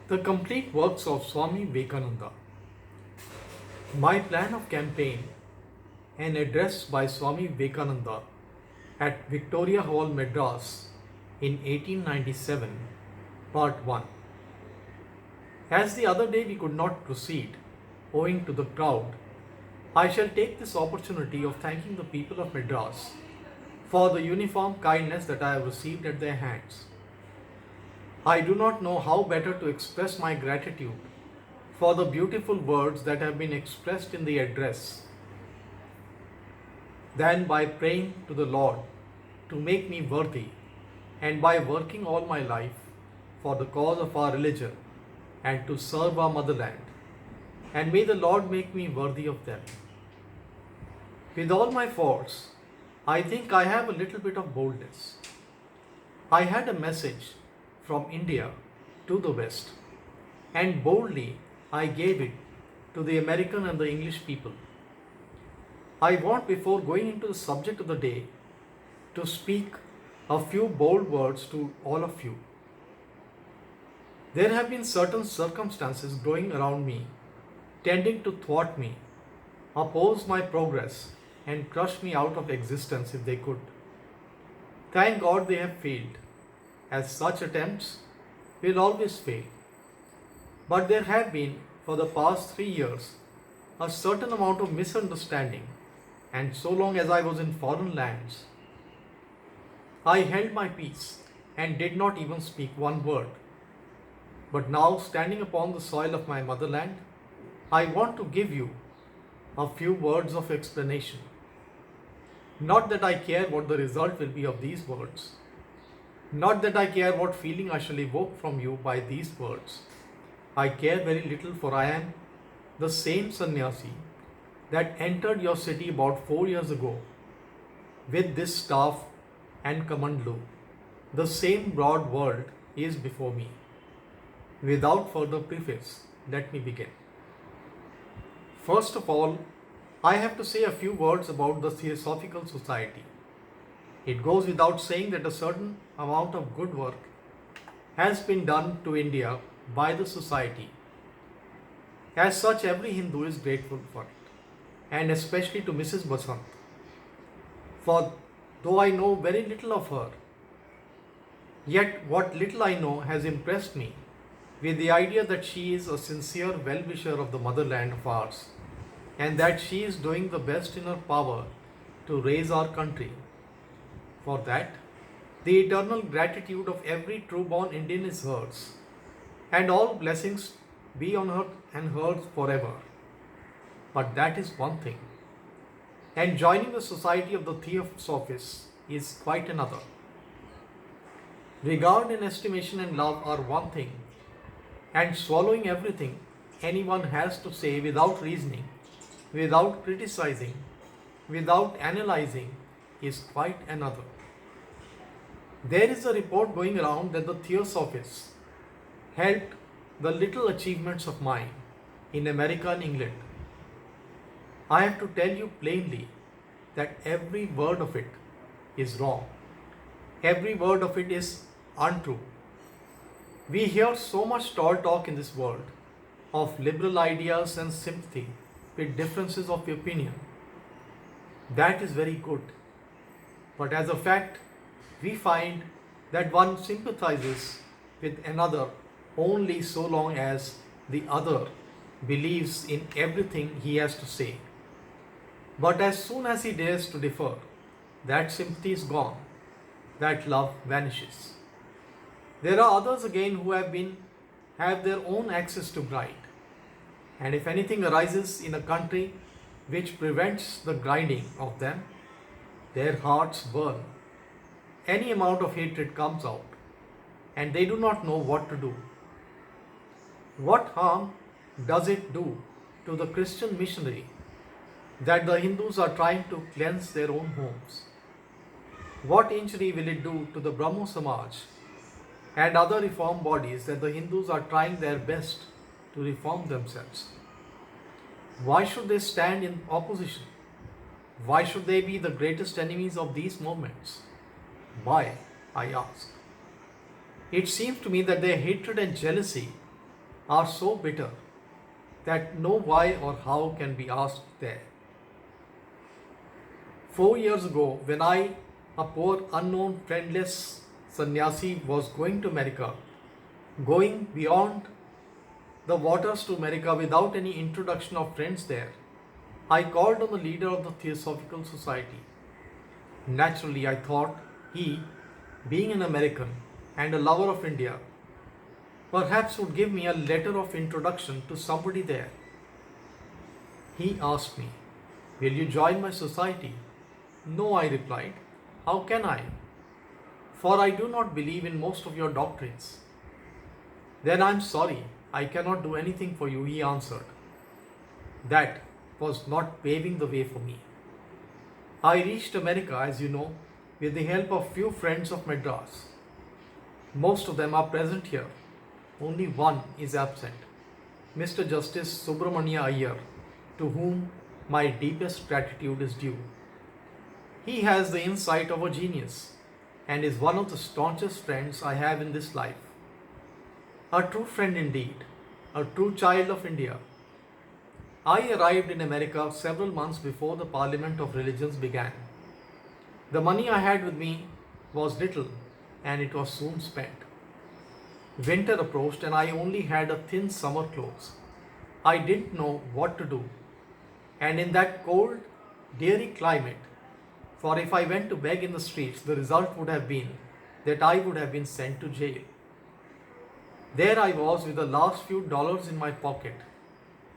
The complete works of Swami Vivekananda. My plan of campaign, an address by Swami Vivekananda at Victoria Hall, Madras in 1897, Part 1. As the other day we could not proceed, owing to the crowd, I shall take this opportunity of thanking the people of Madras for the uniform kindness that I have received at their hands. I do not know how better to express my gratitude for the beautiful words that have been expressed in the address than by praying to the Lord to make me worthy and by working all my life for the cause of our religion and to serve our motherland. And may the Lord make me worthy of them. With all my faults, I think I have a little bit of boldness. I had a message from India to the West, and boldly I gave it to the American and the English people. I want, before going into the subject of the day, to speak a few bold words to all of you. There have been certain circumstances growing around me, tending to thwart me, oppose my progress, and crush me out of existence if they could. Thank God they have failed, as such attempts will always fail. But there have been, for the past 3 years, a certain amount of misunderstanding, and so long as I was in foreign lands, I held my peace and did not even speak one word. But now, standing upon the soil of my motherland, I want to give you a few words of explanation. Not that I care what the result will be of these words. Not that I care what feeling I shall evoke from you by these words. I care very little, for I am the same sannyasi that entered your city about 4 years ago with this staff and kamandlu. The same broad world is before me. Without further preface, let me begin. First of all, I have to say a few words about the Theosophical Society. It goes without saying that a certain amount of good work has been done to India by the society. As such, every Hindu is grateful for it, and especially to Mrs. Basant. For though I know very little of her, yet what little I know has impressed me with the idea that she is a sincere well-wisher of the motherland of ours, and that she is doing the best in her power to raise our country. For that, the eternal gratitude of every true-born Indian is hers, and all blessings be on her and hers forever. But that is one thing, and joining the society of the Theosophists is quite another. Regard and estimation and love are one thing, and swallowing everything anyone has to say without reasoning, without criticizing, without analyzing is quite another. There is a report going around that the Theosophists helped the little achievements of mine in America and England. I have to tell you plainly that every word of it is wrong. Every word of it is untrue. We hear so much tall talk in this world of liberal ideas and sympathy with differences of opinion. That is very good. But as a fact, we find that one sympathizes with another only so long as the other believes in everything he has to say. But as soon as he dares to differ, that sympathy is gone, that love vanishes. There are others again who have their own axes to grind. And if anything arises in a country which prevents the grinding of them, their hearts burn. Any amount of hatred comes out, and they do not know what to do. What harm does it do to the Christian missionary that the Hindus are trying to cleanse their own homes? What injury will it do to the Brahmo Samaj and other reform bodies that the Hindus are trying their best to reform themselves? Why should they stand in opposition? Why should they be the greatest enemies of these movements? Why, I ask. It seems to me that their hatred and jealousy are so bitter that no why or how can be asked there. 4 years ago, when I, a poor, unknown, friendless sannyasi, was going to America, going beyond the waters to America without any introduction of friends there, I called on the leader of the Theosophical Society. Naturally, I thought he, being an American and a lover of India, perhaps would give me a letter of introduction to somebody there. He asked me, "Will you join my society?" "No," I replied. "How can I? For I do not believe in most of your doctrines." "Then I am sorry, I cannot do anything for you," he answered. That was not paving the way for me. I reached America, as you know, with the help of few friends of Madras. Most of them are present here. Only one is absent, Mr. Justice Subramania Iyer, to whom my deepest gratitude is due. He has the insight of a genius and is one of the staunchest friends I have in this life. A true friend indeed, a true child of India. I arrived in America several months before the Parliament of Religions began. The money I had with me was little and it was soon spent. Winter approached and I only had a thin summer clothes. I didn't know what to do. And in that cold, dreary climate, for if I went to beg in the streets, the result would have been that I would have been sent to jail. There I was with the last few dollars in my pocket.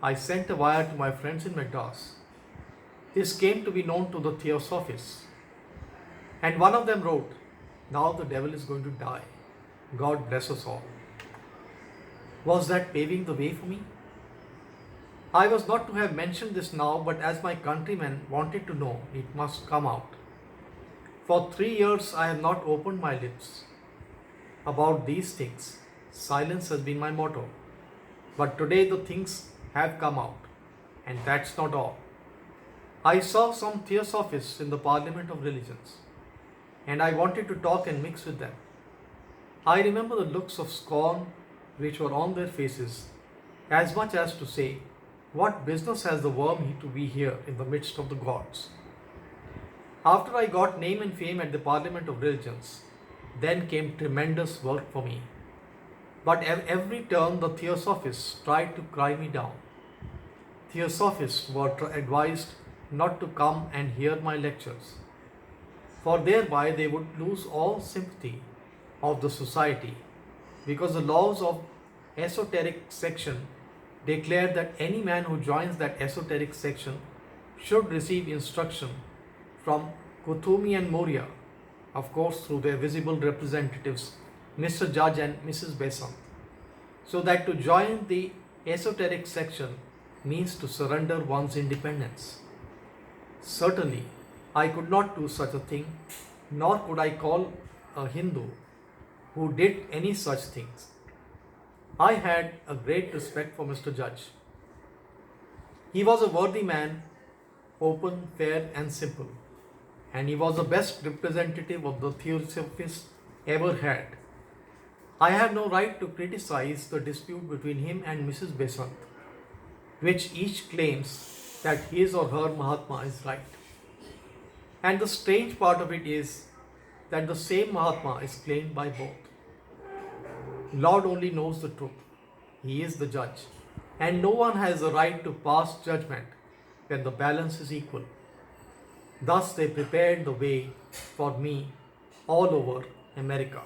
I sent a wire to my friends in Madras. This came to be known to the Theosophists. And one of them wrote, "Now the devil is going to die. God bless us all." Was that paving the way for me? I was not to have mentioned this now, but as my countrymen wanted to know, it must come out. For 3 years I have not opened my lips. About these things, silence has been my motto. But today the things have come out, and that's not all. I saw some Theosophists in the Parliament of Religions, and I wanted to talk and mix with them. I remember the looks of scorn which were on their faces, as much as to say, "What business has the worm to be here in the midst of the gods?" After I got name and fame at the Parliament of Religions, then came tremendous work for me. But at every turn the Theosophists tried to cry me down. Theosophists were advised not to come and hear my lectures, for thereby they would lose all sympathy of the society, because the laws of esoteric section declare that any man who joins that esoteric section should receive instruction from Kuthumi and Moria, of course through their visible representatives, Mr. Judge and Mrs. Besant, so that to join the esoteric section means to surrender one's independence. Certainly, I could not do such a thing, nor could I call a Hindu who did any such things. I had a great respect for Mr. Judge. He was a worthy man, open, fair and simple, and he was the best representative of the Theosophists ever had. I have no right to criticize the dispute between him and Mrs. Besant, which each claims that his or her Mahatma is right. And the strange part of it is that the same Mahatma is claimed by both. Lord only knows the truth. He is the judge, and no one has the right to pass judgment when the balance is equal. Thus they prepared the way for me all over America.